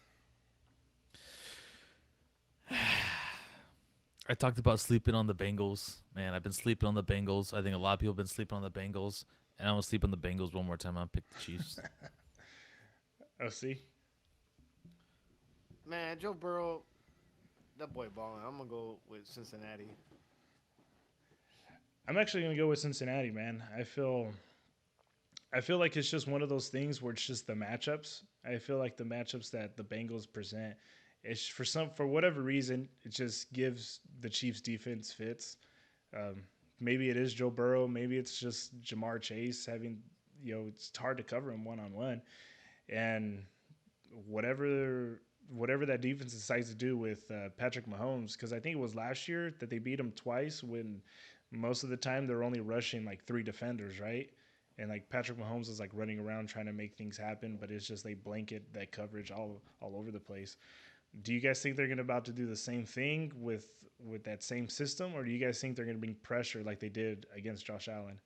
I talked about sleeping on the Bengals. Man, I've been sleeping on the Bengals. I think a lot of people have been sleeping on the Bengals. And I'm going to sleep on the Bengals one more time. I'll pick the Chiefs. Oh, see, Man, Joe Burrow, that boy balling. I'm gonna go with Cincinnati. I'm actually going to go with Cincinnati, man. I feel like it's just one of those things where it's just the matchups. I feel like the matchups that the Bengals present, it's for whatever reason, it just gives the Chiefs defense fits. Um, maybe it is Joe Burrow, maybe it's just Jamar Chase having it's hard to cover him one on one, and whatever that defense decides to do with Patrick Mahomes, because I think it was last year that they beat him twice when most of the time they're only rushing like three defenders, right? And like Patrick Mahomes is like running around trying to make things happen, but it's just they blanket that coverage all over the place. Do you guys think they're going to about to do the same thing with that same system, or do you guys think they're going to bring pressure like they did against Josh Allen?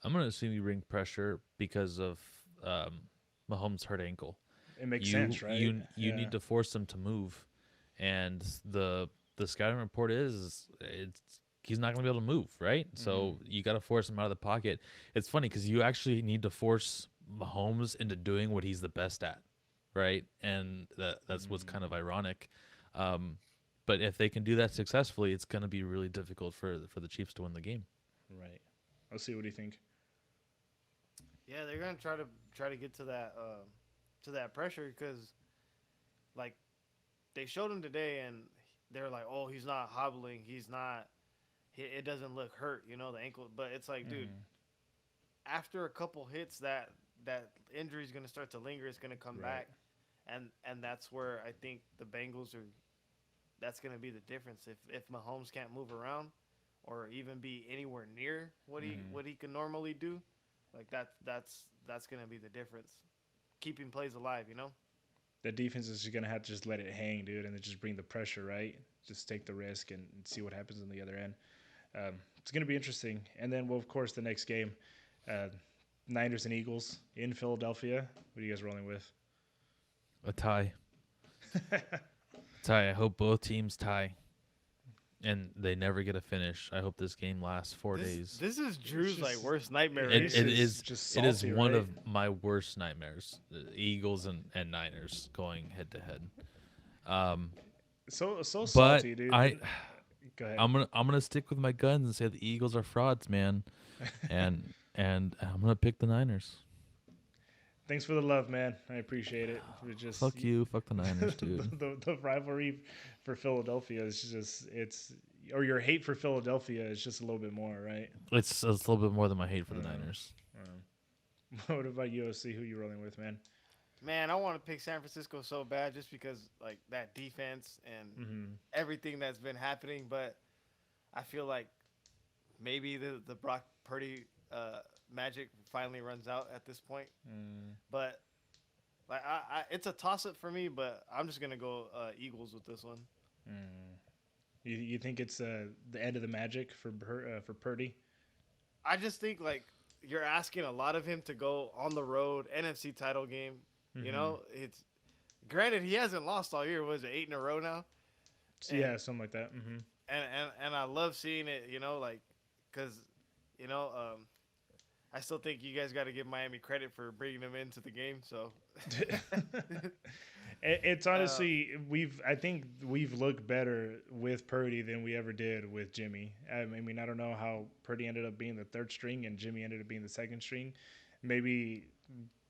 I'm going to assume you bring pressure because of Mahomes' hurt ankle. It makes You sense, right? you you Yeah. need to force them to move, and the scouting report is it's he's not going to be able to move, right? Mm-hmm. So you got to force him out of the pocket. It's funny because you actually need to force Mahomes into doing what he's the best at, right? And that's what's kind of ironic. Um, but if they can do that successfully, it's going to be really difficult for the Chiefs to win the game. Right. I'll see. What do you think? Yeah, they're gonna try to get to that pressure because like they showed him today and they're like, oh, he's not hobbling, he's not. It doesn't look hurt, the ankle. But it's like, dude, Mm-hmm. after a couple hits, that injury is gonna start to linger. It's gonna come Right. back, and that's where I think the Bengals are. That's gonna be the difference if Mahomes can't move around, or even be anywhere near Mm-hmm. what he can normally do. Like that's gonna be the difference. Keeping plays alive. The defense is just gonna have to just let it hang, dude, and then just bring the pressure, right? Just take the risk and see what happens on the other end. It's gonna be interesting. And then, well, of course, the next game, uh, Niners and Eagles in Philadelphia. What are you guys rolling with? A tie. Tie. I hope both teams tie, and they never get a finish. I hope this game lasts 4 days. This is It's Drew's like just worst nightmare It, right this it here. is is just it is salty, one right? of my worst nightmares. The Eagles and Niners going head to head. So But salty, dude. I Go ahead. I'm gonna stick with my guns and say the Eagles are frauds, man, and I'm gonna pick the Niners. Thanks for the love, man. I appreciate it. We're just Fuck you, fuck the Niners, dude. the rivalry for Philadelphia is just it's or your hate for Philadelphia is just a little bit more, right? It's a little bit more than my hate for the Um, Niners. what about USC? Who you rolling with, man? Man, I want to pick San Francisco so bad just because like that defense and Mm-hmm. everything that's been happening, but I feel like maybe the Brock Purdy magic finally runs out at this point. Mm, But like it's a toss up for me, but I'm just gonna go Eagles with this one. mm. You think it's the end of the magic for Purdy? I just think like you're asking a lot of him to go on the road NFC title game. Mm-hmm. It's granted he hasn't lost all year. Was it 8 in a row now? And Yeah, something like that. Mm-hmm. and I love seeing it. Like because you know I still think you guys got to give Miami credit for bringing them into the game. So It's uh, honestly I think we've looked better with Purdy than we ever did with Jimmy. I mean, I don't know how Purdy ended up being the third string and Jimmy ended up being the second string. Maybe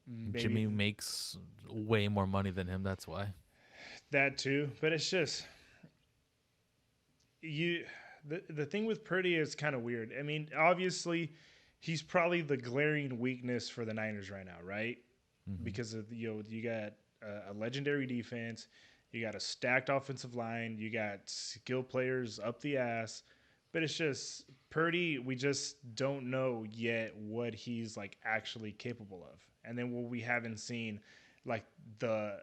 maybe Jimmy makes way more money than him. That's why. that too. But it's just you. The thing with Purdy is kind of weird. I mean, obviously, he's probably the glaring weakness for the Niners right now, right? Hmm. Because of you got a legendary defense, you got a stacked offensive line, you got skill players up the ass, but it's just Purdy. We just don't know yet what he's like actually capable of, and then what we haven't seen, like the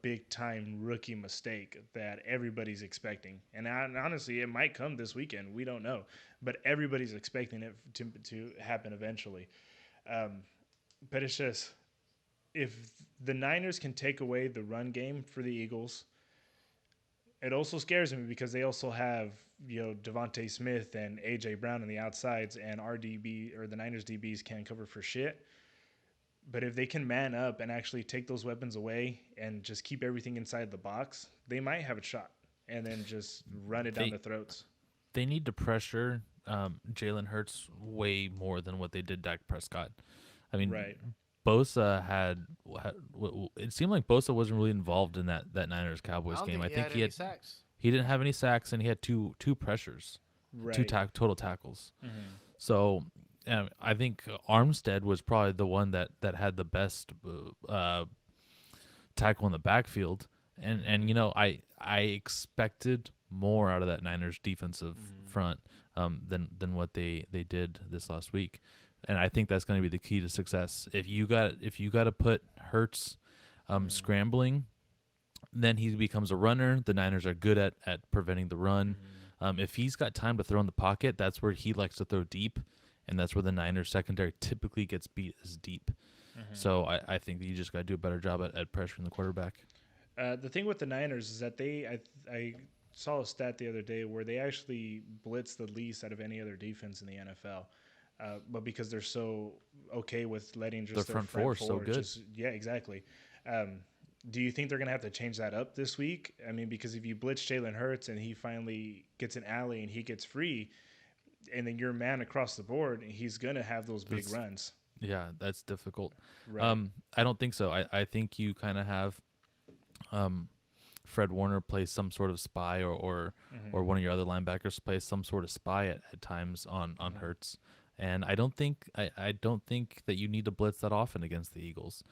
big time rookie mistake that everybody's expecting, and honestly, it might come this weekend. We don't know, but everybody's expecting it to happen eventually. Um, but it's just if the Niners can take away the run game for the Eagles, it also scares me because they also have Devontae Smith and AJ Brown on the outsides, and our DB or the Niners DBs can't cover for shit. But if they can man up and actually take those weapons away and just keep everything inside the box, they might have a shot. And then just run it down They the throats. they need to pressure Jalen Hurts way more than what they did Dak Prescott. I mean, Right. Bosa it seemed like Bosa wasn't really involved in that Niners I Cowboys don't game. think I he think had any sacks. he didn't have any sacks and he had two pressures, Right. total tackles. Mm-hmm. So I think Armstead was probably the one that had the best tackle in the backfield, and I expected more out of that Niners defensive front than what they did this last week, and I think that's going to be the key to success. If you got to put Hurts scrambling, then he becomes a runner. The Niners are good at preventing the run. If he's got time to throw in the pocket, that's where he likes to throw deep, and that's where the Niners secondary typically gets beat is deep. So I think that you just got to do a better job at pressuring the quarterback. The thing with the Niners is that I saw a stat the other day where they actually blitz the least out of any other defense in the NFL. But because they're so okay with letting Their just their front front four is so four, good. just yeah, exactly. Um, do you think they're gonna have to change that up this week? I mean, because if you blitz Jalen Hurts and he finally gets an alley and he gets free, and then you're man across the board, he's gonna have those big That's runs. Yeah, that's difficult. Right. I don't think so. I think you kind of have um, Fred Warner play some sort of spy, or one of your other linebackers play some sort of spy at times on Hurts. And I don't think that you need to blitz that often against the Eagles.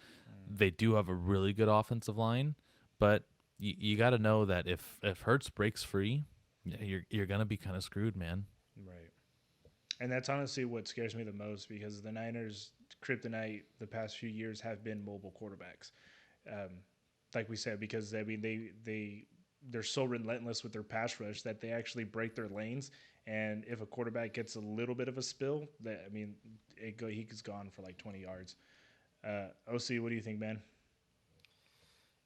They do have a really good offensive line, but you got to know that if Hurts breaks free, yeah, you're gonna be kind of screwed, man. Right. And that's honestly what scares me the most because the Niners' kryptonite the past few years have been mobile quarterbacks. Um, like we said, because I mean they're so relentless with their pass rush that they actually break their lanes. And if a quarterback gets a little bit of a spill, that I mean, he's gone for like 20 yards. OC, what do you think, man?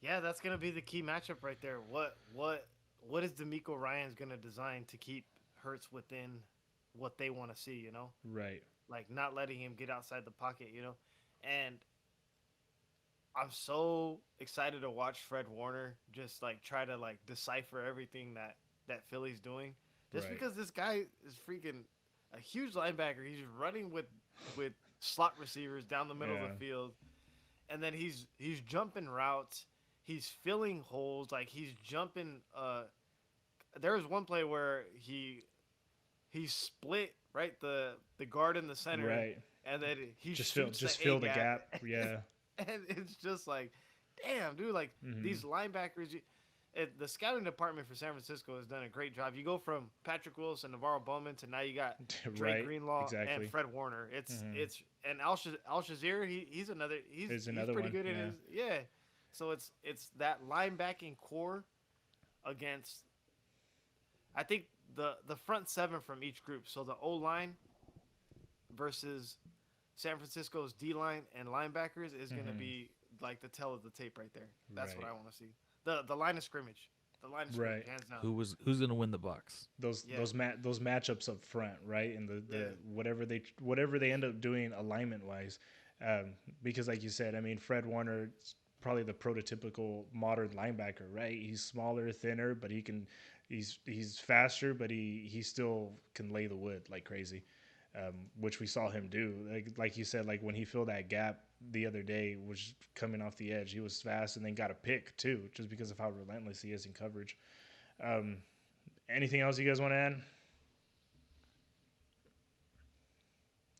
Yeah, that's gonna be the key matchup right there. What is D'Amico Ryan's gonna design to keep Hurts within what they want to see? Right. Like not letting him get outside the pocket. And I'm so excited to watch Fred Warner just like try to like decipher everything that Philly's doing. Just Right. because this guy is freaking a huge linebacker, he's running with slot receivers down the middle of Yeah. the field, and then he's jumping routes, he's filling holes, like he's jumping. There was one play where he split right the guard in the center, Right. and then he shoots Just the A fill the gap, gap. Yeah. and it's just like, damn, dude, like Hmm. these linebackers. The scouting department for San Francisco has done a great job. You go from Patrick Wilson, Navarro Bowman to now you got Drake Right. Greenlaw and Exactly. Fred Warner. It's Hmm. it's and Al Shazier. He's another. There's He's another pretty one. good in Yeah. his yeah. So it's that linebacking core against. I think the front seven from each group. So the O line versus San Francisco's D line and linebackers is going to Hmm. be like the tell of the tape right there. That's what Right. I want to see. The line of scrimmage, the line of scrimmage, Right. hands down. Who's gonna win the box? Yeah, Those matchups up front, right? And yeah, the whatever they end up doing alignment wise, because like you said, I mean Fred Warner is probably the prototypical modern linebacker, right? He's smaller, thinner, but he's faster, but he still can lay the wood like crazy, which we saw him do. Like you said, like when he filled that gap the other day was coming off the edge. He was fast and then got a pick too, just because of how relentless he is in coverage. Um, anything else you guys want to add?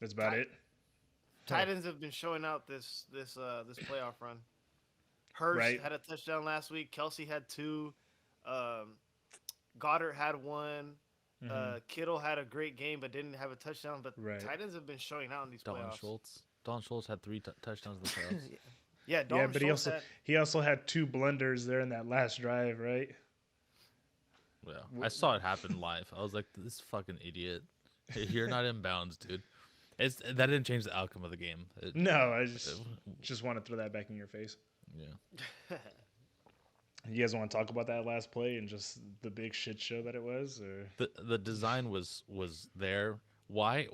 That's about it. Titans have been showing out this playoff run. Hurst Right. had a touchdown last week. Kelsey had two. Um, Goddard had one. Kittle had a great game but didn't have a touchdown. But Right. Titans have been showing out in these Dalton playoffs. Schultz. Dalton Schultz had 3 touchdowns in the playoffs. Yeah, Yeah, Dalton but Schultz had. he also had 2 blunders there in that last drive, right? Yeah, I saw it happen live. I was like, "This fucking idiot! You're not in bounds, dude." That didn't change the outcome of the game. No, I just want to throw that back in your face. Yeah. You guys want to talk about that last play and just the big shit show that it was? Or? The design was there. Why?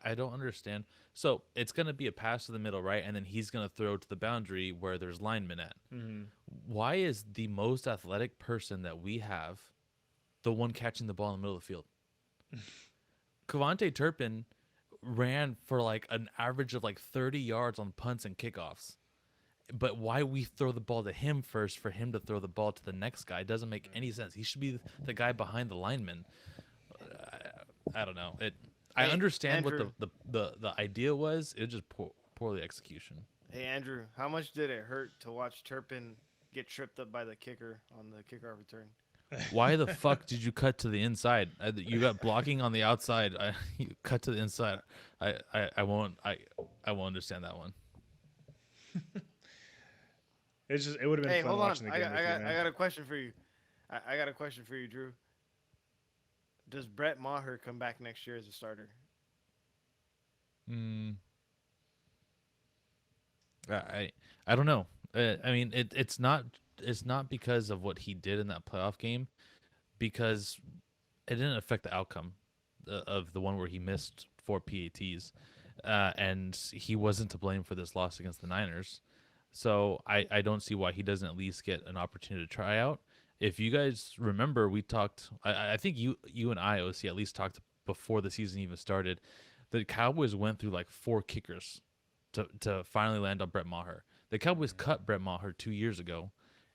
I don't understand. So it's gonna be a pass to the middle, right? And then he's gonna throw to the boundary where there's linemen at. Why is the most athletic person that we have the one catching the ball in the middle of the field? Kavonte Turpin ran for like an average of like 30 yards on punts and kickoffs. But why we throw the ball to him first for him to throw the ball to the next guy doesn't make any sense. He should be the guy behind the lineman. I don't know. I understand Andrew. what the idea was. It was just poorly execution. Hey Andrew, how much did it hurt to watch Turpin get tripped up by the kicker on the kickoff return? Why the fuck did you cut to the inside? You got blocking on the outside. You cut to the inside. I won't understand that one. It would have been Hey, fun hold on. watching the I game with you, got man. a question for you. I got a question for you, Drew. Does Brett Maher come back next year as a starter? I don't know. I mean, it's not because of what he did in that playoff game, because it didn't affect the outcome of the one where he missed 4 PATs, and he wasn't to blame for this loss against the Niners. So I don't see why he doesn't at least get an opportunity to try out. If you guys remember, we talked. I think you and I, OC, at least talked before the season even started. The Cowboys went through like 4 kickers to finally land on Brett Maher. The Cowboys cut Brett Maher 2 years ago,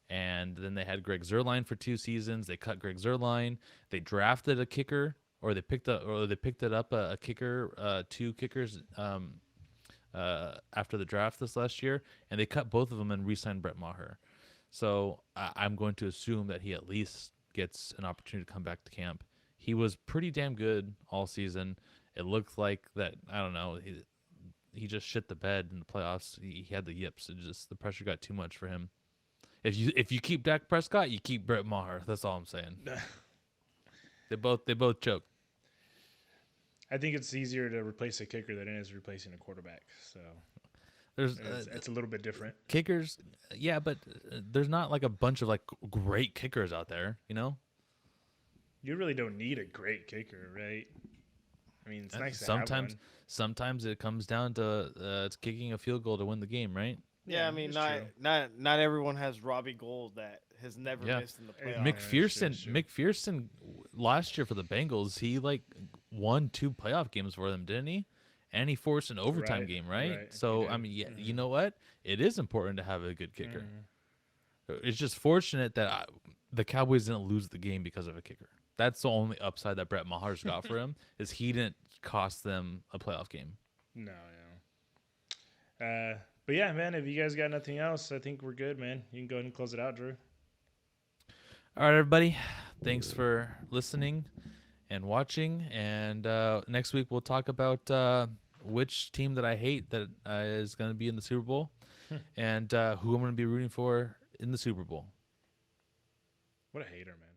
and then they had Greg Zuerlein for 2 seasons. They cut Greg Zuerlein. They drafted a kicker, or they picked it up a kicker, 2 kickers after the draft this last year, and they cut both of them and re-signed Brett Maher. So I'm going to assume that he at least gets an opportunity to come back to camp. He was pretty damn good all season. It looked like that. I don't know. He just shit the bed in the playoffs. He had the yips. The pressure got too much for him. If you keep Dak Prescott, you keep Brett Maher. That's all I'm saying. They both choke. I think it's easier to replace a kicker than it is replacing a quarterback. So it's a little bit different. Kickers, yeah, but there's not like a bunch of like great kickers out there, you know? You really don't need a great kicker, right? I mean, it's nice to have one. Sometimes it comes down to it's kicking a field goal to win the game, right? Yeah, I mean, not everyone has Robbie Gould that has never missed in the playoffs. McPherson last year for the Bengals, he like won 2 playoff games for them, didn't he? And he forced an overtime game, right? So I mean, yeah, you know what? It is important to have a good kicker. It's just fortunate that the Cowboys didn't lose the game because of a kicker. That's the only upside that Brett Maher's got for him, is he didn't cost them a playoff game. No. But yeah, man, if you guys got nothing else, I think we're good, man. You can go ahead and close it out, Drew. All right, everybody. Thanks for listening and watching. And next week we'll talk about which team that I hate that is going to be in the Super Bowl and who I'm going to be rooting for in the Super Bowl. What a hater, man.